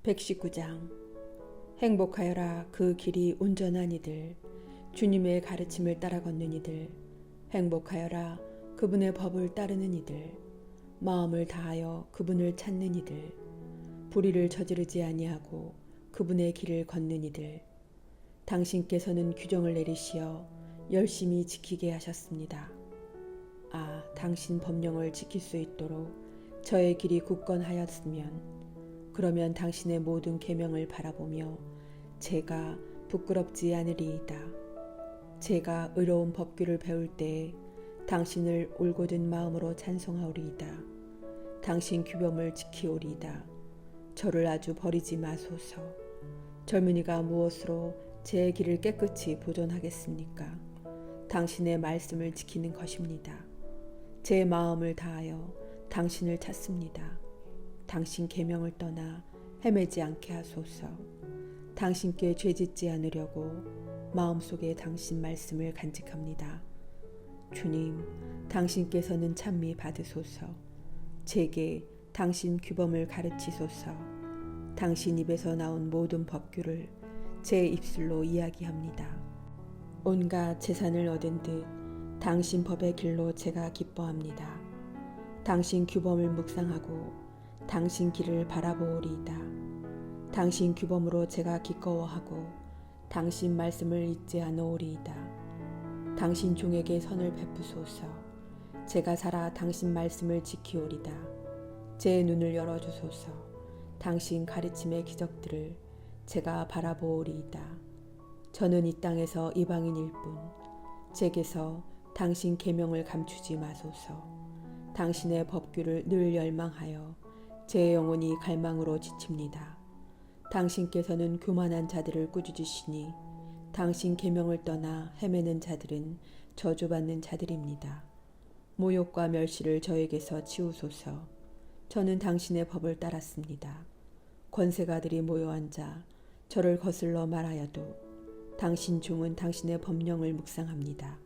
119장 행복하여라. 그 길이 온전한 이들, 주님의 가르침을 따라 걷는 이들. 행복하여라. 그분의 법을 따르는 이들, 마음을 다하여 그분을 찾는 이들, 불의를 저지르지 아니하고 그분의 길을 걷는 이들. 당신께서는 규정을 내리시어 열심히 지키게 하셨습니다. 당신 법령을 지킬 수 있도록 저의 길이 굳건하였으면, 그러면 당신의 모든 계명을 바라보며 제가 부끄럽지 않으리이다. 제가 의로운 법규를 배울 때에 당신을 올곧은 마음으로 찬송하오리이다. 당신 규범을 지키오리이다. 저를 아주 버리지 마소서. 젊은이가 무엇으로 제 길을 깨끗이 보존하겠습니까? 당신의 말씀을 지키는 것입니다. 제 마음을 다하여 당신을 찾습니다. 당신 계명을 떠나 헤매지 않게 하소서. 당신께 죄짓지 않으려고 마음속에 당신 말씀을 간직합니다. 주님, 당신께서는 찬미 받으소서. 제게 당신 규범을 가르치소서. 당신 입에서 나온 모든 법규를 제 입술로 이야기합니다. 온갖 재산을 얻은 듯 당신 법의 길로 제가 기뻐합니다. 당신 규범을 묵상하고 당신 길을 바라보오리이다. 당신 규범으로 제가 기꺼워하고 당신 말씀을 잊지 않으오리이다. 당신 종에게 선을 베푸소서. 제가 살아 당신 말씀을 지키오리다. 제 눈을 열어주소서. 당신 가르침의 기적들을 제가 바라보오리이다. 저는 이 땅에서 이방인일 뿐, 제게서 당신 계명을 감추지 마소서. 당신의 법규를 늘 열망하여 제 영혼이 갈망으로 지칩니다. 당신께서는 교만한 자들을 꾸짖으시니 당신 계명을 떠나 헤매는 자들은 저주받는 자들입니다. 모욕과 멸시를 저에게서 치우소서. 저는 당신의 법을 따랐습니다. 권세가들이 모여 앉아 저를 거슬러 말하여도 당신 종은 당신의 법령을 묵상합니다.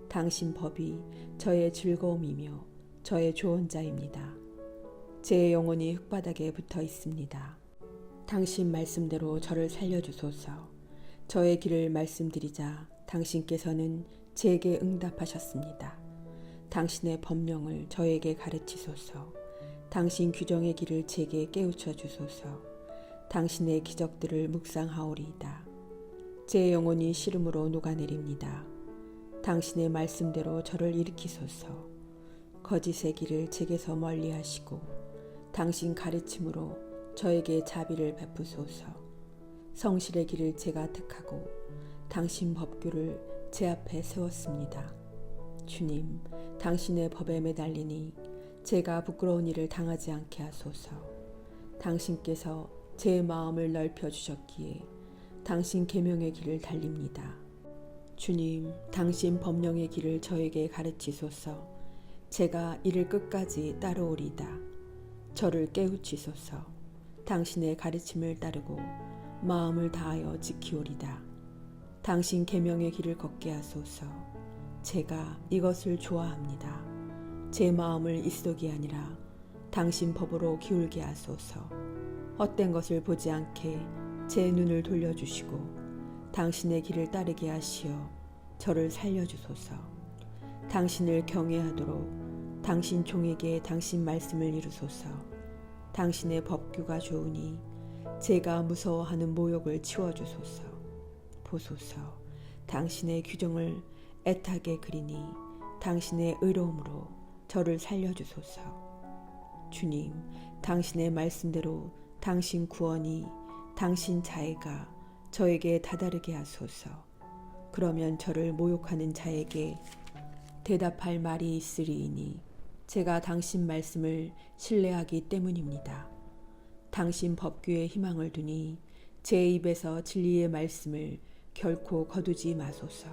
당신 법이 저의 즐거움이며 저의 조언자입니다. 제 영혼이 흙바닥에 붙어 있습니다. 당신 말씀대로 저를 살려주소서. 저의 길을 말씀드리자 당신께서는 제게 응답하셨습니다. 당신의 법령을 저에게 가르치소서. 당신 규정의 길을 제게 깨우쳐 주소서. 당신의 기적들을 묵상하오리이다. 제 영혼이 시름으로 녹아내립니다. 당신의 말씀대로 저를 일으키소서. 거짓의 길을 제게서 멀리 하시고 당신 가르침으로 저에게 자비를 베푸소서. 성실의 길을 제가 택하고 당신 법규를 제 앞에 세웠습니다. 주님, 당신의 법에 매달리니 제가 부끄러운 일을 당하지 않게 하소서. 당신께서 제 마음을 넓혀 주셨기에 당신 계명의 길을 달립니다. 주님, 당신 법령의 길을 저에게 가르치소서. 제가 이를 끝까지 따르오리다. 저를 깨우치소서. 당신의 가르침을 따르고 마음을 다하여 지키오리다. 당신 계명의 길을 걷게 하소서. 제가 이것을 좋아합니다. 제 마음을 이속이 아니라 당신 법으로 기울게 하소서. 헛된 것을 보지 않게 제 눈을 돌려주시고 당신의 길을 따르게 하시어 저를 살려주소서. 당신을 경외하도록 당신 종에게 당신 말씀을 이루소서. 당신의 법규가 좋으니 제가 무서워하는 모욕을 치워주소서. 보소서. 당신의 규정을 애타게 그리니 당신의 의로움으로 저를 살려주소서. 주님, 당신의 말씀대로 당신 구원이 당신 자애가 저에게 다다르게 하소서. 그러면 저를 모욕하는 자에게 대답할 말이 있으리이니 제가 당신 말씀을 신뢰하기 때문입니다. 당신 법규에 희망을 두니 제 입에서 진리의 말씀을 결코 거두지 마소서.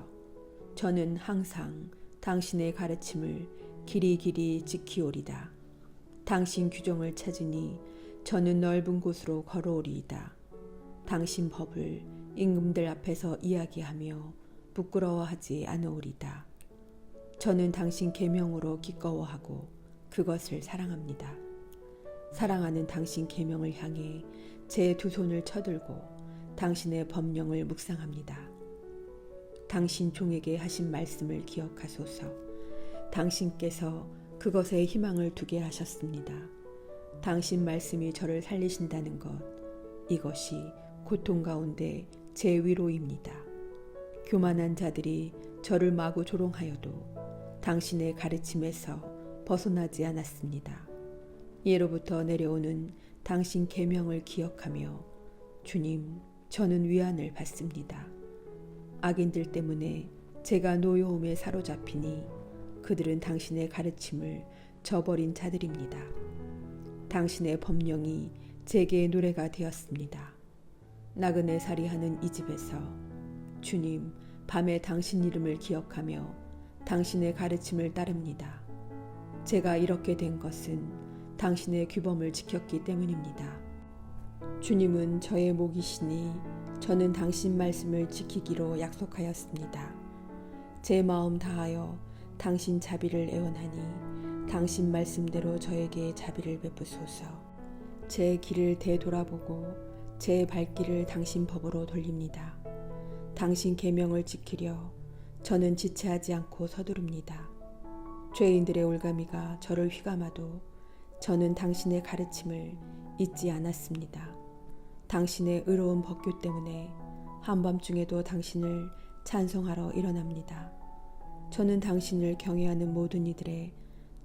저는 항상 당신의 가르침을 길이 지키오리다. 당신 규정을 찾으니 저는 넓은 곳으로 걸어오리이다. 당신 법을 임금들 앞에서 이야기하며 부끄러워하지 않으오리다. 저는 당신 계명으로 기꺼워하고 그것을 사랑합니다. 사랑하는 당신 계명을 향해 제 두 손을 쳐들고 당신의 법령을 묵상합니다. 당신 종에게 하신 말씀을 기억하소서. 당신께서 그것에 희망을 두게 하셨습니다. 당신 말씀이 저를 살리신다는 것, 이것이 고통 가운데 제 위로입니다. 교만한 자들이 저를 마구 조롱하여도 당신의 가르침에서 벗어나지 않았습니다. 예로부터 내려오는 당신 계명을 기억하며 주님, 저는 위안을 받습니다. 악인들 때문에 제가 노여움에 사로잡히니 그들은 당신의 가르침을 저버린 자들입니다. 당신의 법령이 제게 노래가 되었습니다. 나그네 살이하는 이 집에서 주님, 밤에 당신 이름을 기억하며 당신의 가르침을 따릅니다. 제가 이렇게 된 것은 당신의 규범을 지켰기 때문입니다. 주님은 저의 목이시니 저는 당신 말씀을 지키기로 약속하였습니다. 제 마음 다하여 당신 자비를 애원하니 당신 말씀대로 저에게 자비를 베푸소서. 제 길을 되돌아보고 제 발길을 당신 법으로 돌립니다. 당신 계명을 지키려 저는 지체하지 않고 서두릅니다. 죄인들의 올가미가 저를 휘감아도 저는 당신의 가르침을 잊지 않았습니다. 당신의 의로운 법규 때문에 한밤중에도 당신을 찬송하러 일어납니다. 저는 당신을 경외하는 모든 이들의,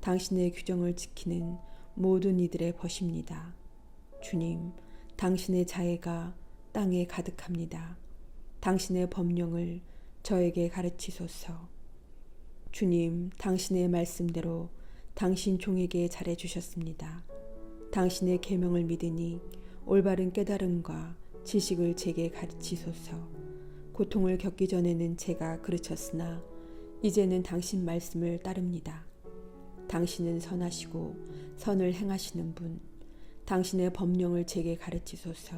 당신의 규정을 지키는 모든 이들의 벗입니다. 주님, 당신의 자애가 땅에 가득합니다. 당신의 법령을 저에게 가르치소서. 주님, 당신의 말씀대로 당신 종에게 잘해주셨습니다. 당신의 계명을 믿으니 올바른 깨달음과 지식을 제게 가르치소서. 고통을 겪기 전에는 제가 그르쳤으나 이제는 당신 말씀을 따릅니다. 당신은 선하시고 선을 행하시는 분, 당신의 법령을 제게 가르치소서.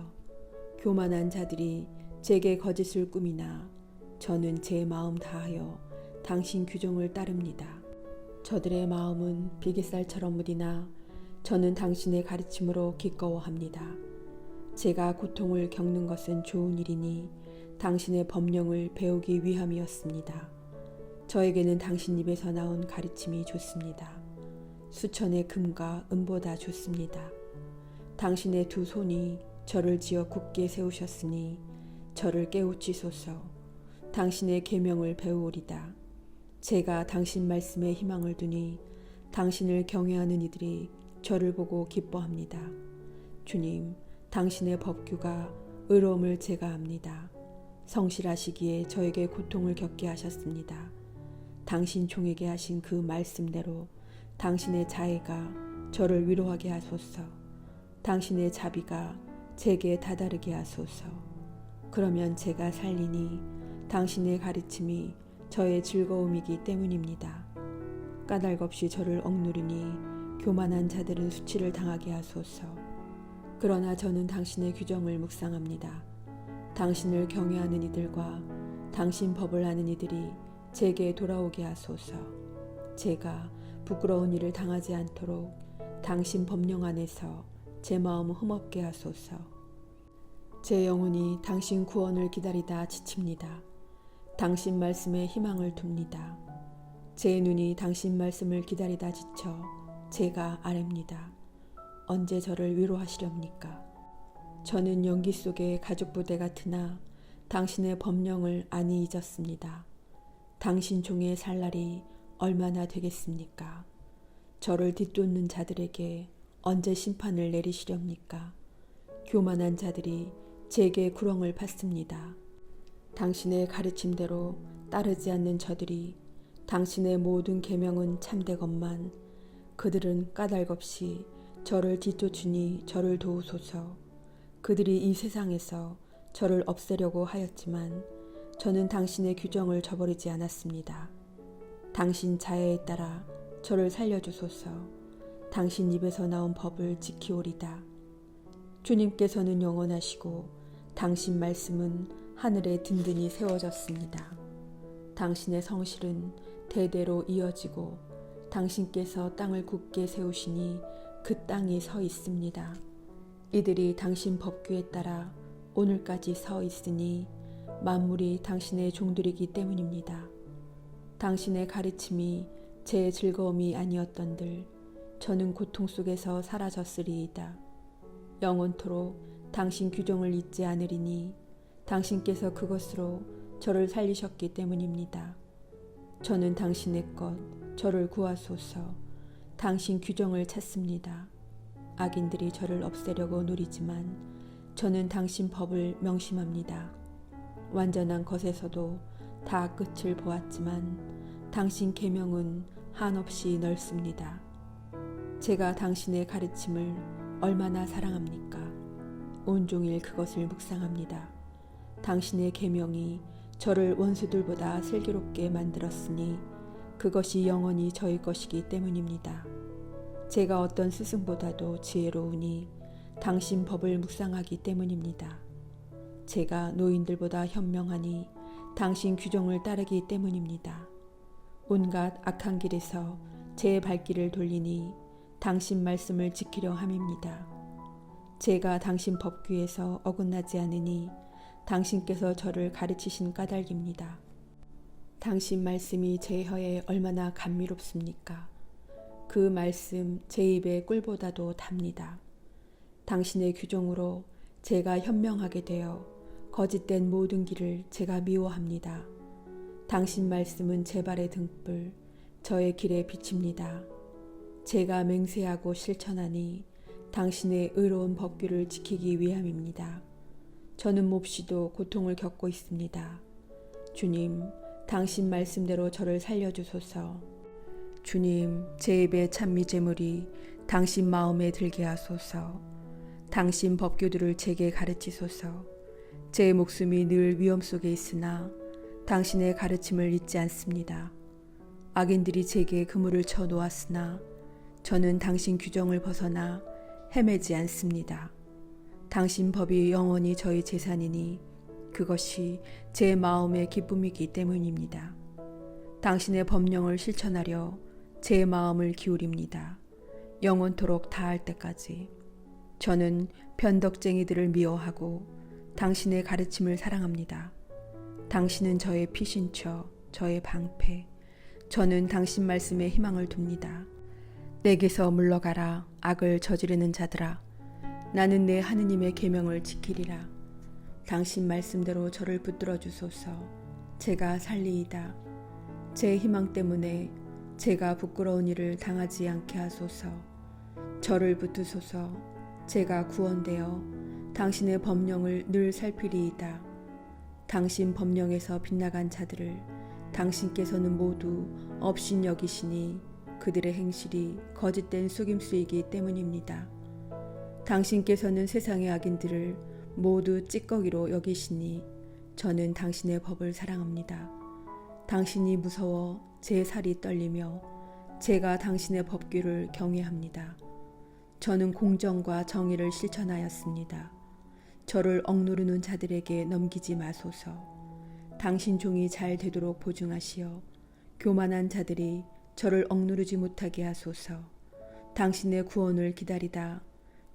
교만한 자들이 제게 거짓을 꾸미나 저는 제 마음 다하여 당신 규정을 따릅니다. 저들의 마음은 비깃살처럼 무디나 저는 당신의 가르침으로 기꺼워합니다. 제가 고통을 겪는 것은 좋은 일이니 당신의 법령을 배우기 위함이었습니다. 저에게는 당신 입에서 나온 가르침이 좋습니다. 수천의 금과 은보다 좋습니다. 당신의 두 손이 저를 지어 굳게 세우셨으니 저를 깨우치소서. 당신의 계명을 배우리다. 제가 당신 말씀에 희망을 두니 당신을 경외하는 이들이 저를 보고 기뻐합니다. 주님, 당신의 법규가 의로움을 제가 압니다. 성실하시기에 저에게 고통을 겪게 하셨습니다. 당신 종에게 하신 그 말씀대로 당신의 자애가 저를 위로하게 하소서. 당신의 자비가 제게 다다르게 하소서. 그러면 제가 살리니 당신의 가르침이 저의 즐거움이기 때문입니다. 까닭없이 저를 억누르니 교만한 자들은 수치를 당하게 하소서. 그러나 저는 당신의 규정을 묵상합니다. 당신을 경외하는 이들과 당신 법을 아는 이들이 제게 돌아오게 하소서. 제가 부끄러운 일을 당하지 않도록 당신 법령 안에서 제 마음을 흠없게 하소서. 제 영혼이 당신 구원을 기다리다 지칩니다. 당신 말씀에 희망을 둡니다. 제 눈이 당신 말씀을 기다리다 지쳐 제가 아랩니다. 언제 저를 위로하시렵니까? 저는 연기 속의 가죽 부대 같으나 당신의 법령을 안이 잊었습니다. 당신 종의 살 날이 얼마나 되겠습니까? 저를 뒤쫓는 자들에게 언제 심판을 내리시렵니까? 교만한 자들이 제게 구렁을 팠습니다. 당신의 가르침대로 따르지 않는 저들이 당신의 모든 계명은 참되건만 그들은 까닭없이 저를 뒤쫓으니 저를 도우소서. 그들이 이 세상에서 저를 없애려고 하였지만 저는 당신의 규정을 저버리지 않았습니다. 당신 자애에 따라 저를 살려주소서. 당신 입에서 나온 법을 지키오리다. 주님께서는 영원하시고 당신 말씀은 하늘에 든든히 세워졌습니다. 당신의 성실은 대대로 이어지고 당신께서 땅을 굳게 세우시니 그 땅이 서 있습니다. 이들이 당신 법규에 따라 오늘까지 서 있으니 만물이 당신의 종들이기 때문입니다. 당신의 가르침이 제 즐거움이 아니었던들 저는 고통 속에서 사라졌으리이다. 영원토록 당신 규정을 잊지 않으리니 당신께서 그것으로 저를 살리셨기 때문입니다. 저는 당신의 것, 저를 구하소서. 당신 규정을 찾습니다. 악인들이 저를 없애려고 노리지만 저는 당신 법을 명심합니다. 완전한 것에서도 다 끝을 보았지만 당신 계명은 한없이 넓습니다. 제가 당신의 가르침을 얼마나 사랑합니까? 온종일 그것을 묵상합니다. 당신의 계명이 저를 원수들보다 슬기롭게 만들었으니 그것이 영원히 저의 것이기 때문입니다. 제가 어떤 스승보다도 지혜로우니 당신 법을 묵상하기 때문입니다. 제가 노인들보다 현명하니 당신 규정을 따르기 때문입니다. 온갖 악한 길에서 제 발길을 돌리니 당신 말씀을 지키려 함입니다. 제가 당신 법규에서 어긋나지 않으니 당신께서 저를 가르치신 까닭입니다. 당신 말씀이 제 혀에 얼마나 감미롭습니까? 그 말씀 제 입의 꿀보다도 답니다. 당신의 규정으로 제가 현명하게 되어 거짓된 모든 길을 제가 미워합니다. 당신 말씀은 제 발의 등불, 저의 길에 비칩니다. 제가 맹세하고 실천하니 당신의 의로운 법규를 지키기 위함입니다. 저는 몹시도 고통을 겪고 있습니다. 주님, 당신 말씀대로 저를 살려주소서. 주님, 제 입의 찬미제물이 당신 마음에 들게 하소서. 당신 법규들을 제게 가르치소서. 제 목숨이 늘 위험 속에 있으나 당신의 가르침을 잊지 않습니다. 악인들이 제게 그물을 쳐 놓았으나 저는 당신 규정을 벗어나 헤매지 않습니다. 당신 법이 영원히 저희 재산이니 그것이 제 마음의 기쁨이기 때문입니다. 당신의 법령을 실천하려 제 마음을 기울입니다. 영원토록 다할 때까지. 저는 변덕쟁이들을 미워하고 당신의 가르침을 사랑합니다. 당신은 저의 피신처, 저의 방패. 저는 당신 말씀에 희망을 둡니다. 내게서 물러가라, 악을 저지르는 자들아. 나는 내 하느님의 계명을 지키리라. 당신 말씀대로 저를 붙들어 주소서. 제가 살리이다. 제 희망 때문에 제가 부끄러운 일을 당하지 않게 하소서. 저를 붙드소서. 제가 구원되어 당신의 법령을 늘 살피리이다. 당신 법령에서 빗나간 자들을 당신께서는 모두 업신 여기시니 그들의 행실이 거짓된 속임수이기 때문입니다. 당신께서는 세상의 악인들을 모두 찌꺼기로 여기시니 저는 당신의 법을 사랑합니다. 당신이 무서워 제 살이 떨리며 제가 당신의 법규를 경외합니다. 저는 공정과 정의를 실천하였습니다. 저를 억누르는 자들에게 넘기지 마소서. 당신 종이 잘 되도록 보증하시어 교만한 자들이 저를 억누르지 못하게 하소서. 당신의 구원을 기다리다.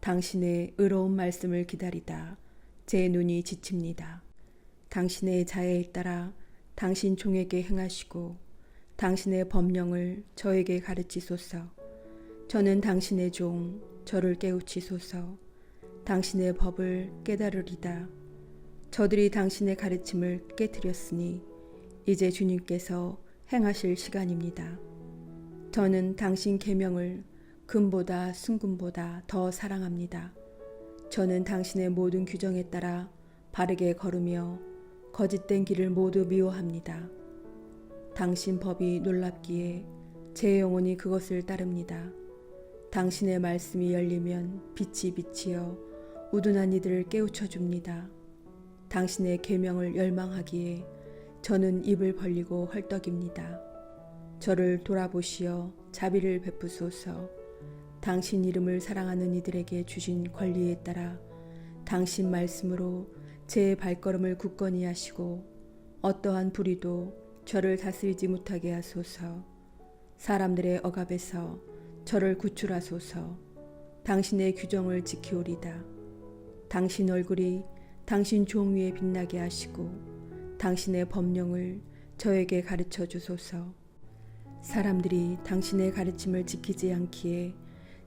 당신의 의로운 말씀을 기다리다. 제 눈이 지칩니다. 당신의 자애에 따라 당신 종에게 행하시고 당신의 법령을 저에게 가르치소서. 저는 당신의 종, 저를 깨우치소서. 당신의 법을 깨달으리다. 저들이 당신의 가르침을 깨뜨렸으니 이제 주님께서 행하실 시간입니다. 저는 당신 계명을 금보다 순금보다 더 사랑합니다. 저는 당신의 모든 규정에 따라 바르게 걸으며 거짓된 길을 모두 미워합니다. 당신 법이 놀랍기에 제 영혼이 그것을 따릅니다. 당신의 말씀이 열리면 빛이 비치어 우둔한 이들을 깨우쳐 줍니다. 당신의 계명을 열망하기에 저는 입을 벌리고 헐떡입니다. 저를 돌아보시어 자비를 베푸소서. 당신 이름을 사랑하는 이들에게 주신 권리에 따라 당신 말씀으로 제 발걸음을 굳건히 하시고 어떠한 불의도 저를 다스리지 못하게 하소서. 사람들의 억압에서 저를 구출하소서. 당신의 규정을 지키오리다. 당신 얼굴이 당신 종 위에 빛나게 하시고 당신의 법령을 저에게 가르쳐 주소서. 사람들이 당신의 가르침을 지키지 않기에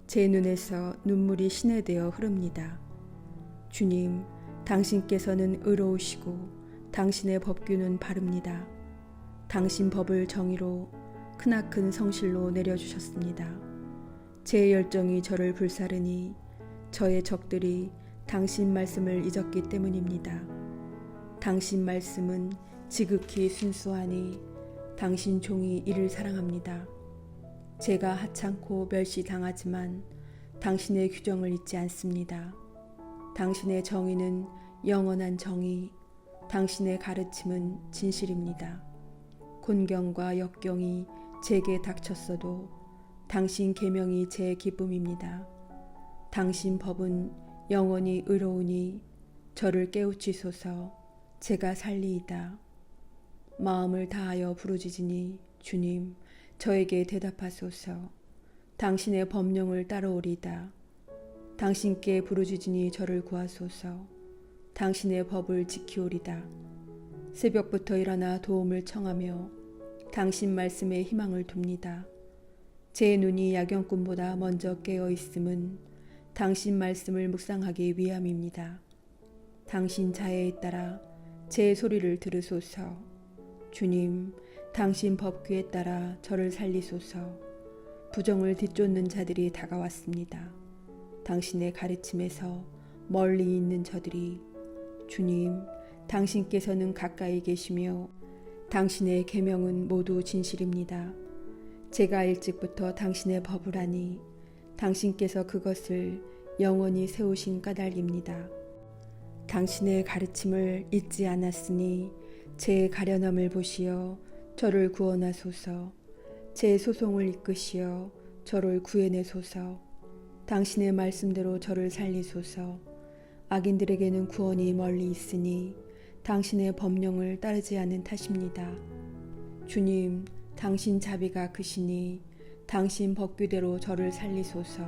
제 눈에서 눈물이 시내되어 흐릅니다. 주님, 당신께서는 의로우시고 당신의 법규는 바릅니다. 당신 법을 정의로 크나큰 성실로 내려주셨습니다. 제 열정이 저를 불사르니 저의 적들이 당신 말씀을 잊었기 때문입니다. 당신 말씀은 지극히 순수하니 당신 종이 이를 사랑합니다. 제가 하찮고 멸시당하지만 당신의 규정을 잊지 않습니다. 당신의 정의는 영원한 정의, 당신의 가르침은 진실입니다. 곤경과 역경이 제게 닥쳤어도 당신 계명이 제 기쁨입니다. 당신 법은 영원히 의로우니 저를 깨우치소서. 제가 살리이다. 마음을 다하여 부르짖으니 주님, 저에게 대답하소서. 당신의 법령을 따르오리이다. 당신께 부르짖으니 저를 구하소서. 당신의 법을 지키오리다. 새벽부터 일어나 도움을 청하며 당신 말씀에 희망을 둡니다. 제 눈이 야경꾼보다 먼저 깨어 있음은 당신 말씀을 묵상하기 위함입니다. 당신 자애에 따라 제 소리를 들으소서. 주님, 당신 법규에 따라 저를 살리소서. 부정을 뒤쫓는 자들이 다가왔습니다. 당신의 가르침에서 멀리 있는 저들이 주님, 당신께서는 가까이 계시며 당신의 계명은 모두 진실입니다. 제가 일찍부터 당신의 법을 아니 당신께서 그것을 영원히 세우신 까닭입니다. 당신의 가르침을 잊지 않았으니 제 가련함을 보시어 저를 구원하소서. 제 소송을 이끄시어 저를 구해내소서. 당신의 말씀대로 저를 살리소서. 악인들에게는 구원이 멀리 있으니 당신의 법령을 따르지 않는 탓입니다. 주님, 당신 자비가 크시니 당신 법규대로 저를 살리소서.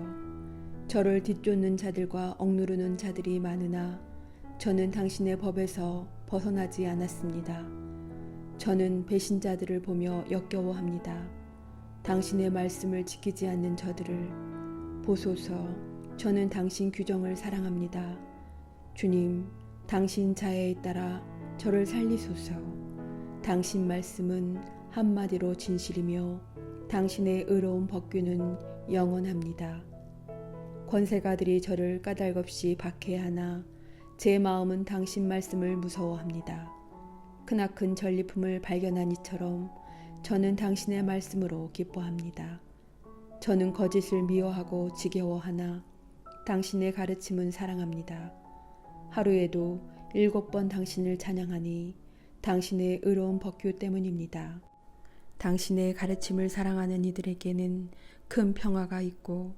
저를 뒤쫓는 자들과 억누르는 자들이 많으나 저는 당신의 법에서 벗어나지 않았습니다. 저는 배신자들을 보며 역겨워합니다. 당신의 말씀을 지키지 않는 저들을 보소서. 저는 당신 규정을 사랑합니다. 주님, 당신 자애에 따라 저를 살리소서. 당신 말씀은 한마디로 진실이며 당신의 의로운 법규는 영원합니다. 권세가들이 저를 까닭없이 박해하나 제 마음은 당신 말씀을 무서워합니다. 크나큰 전리품을 발견한 이처럼 저는 당신의 말씀으로 기뻐합니다. 저는 거짓을 미워하고 지겨워하나 당신의 가르침은 사랑합니다. 하루에도 7번 당신을 찬양하니 당신의 의로운 법규 때문입니다. 당신의 가르침을 사랑하는 이들에게는 큰 평화가 있고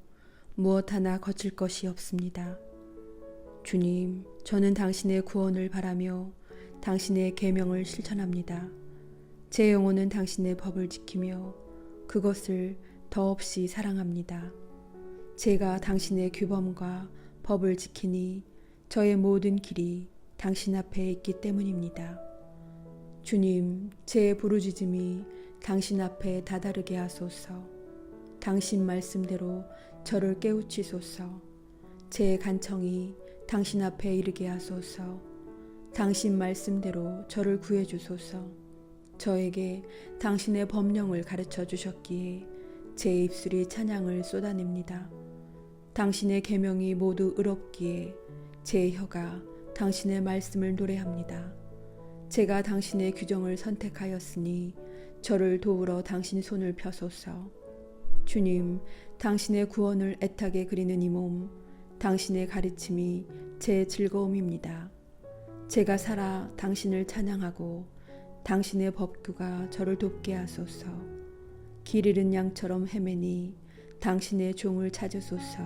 무엇 하나 거칠 것이 없습니다. 주님, 저는 당신의 구원을 바라며 당신의 계명을 실천합니다. 제 영혼은 당신의 법을 지키며 그것을 더없이 사랑합니다. 제가 당신의 규범과 법을 지키니 저의 모든 길이 당신 앞에 있기 때문입니다. 주님, 제 부르짖음이 당신 앞에 다다르게 하소서. 당신 말씀대로 저를 깨우치소서. 제 간청이 당신 앞에 이르게 하소서. 당신 말씀대로 저를 구해주소서. 저에게 당신의 법령을 가르쳐 주셨기에 제 입술이 찬양을 쏟아냅니다. 당신의 계명이 모두 의롭기에 제 혀가 당신의 말씀을 노래합니다. 제가 당신의 규정을 선택하였으니 저를 도우러 당신 손을 펴소서. 주님, 당신의 구원을 애타게 그리는 이 몸, 당신의 가르침이 제 즐거움입니다. 제가 살아 당신을 찬양하고 당신의 법규가 저를 돕게 하소서. 길 잃은 양처럼 헤매니 당신의 종을 찾으소서.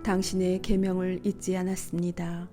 당신의 계명을 잊지 않았습니다.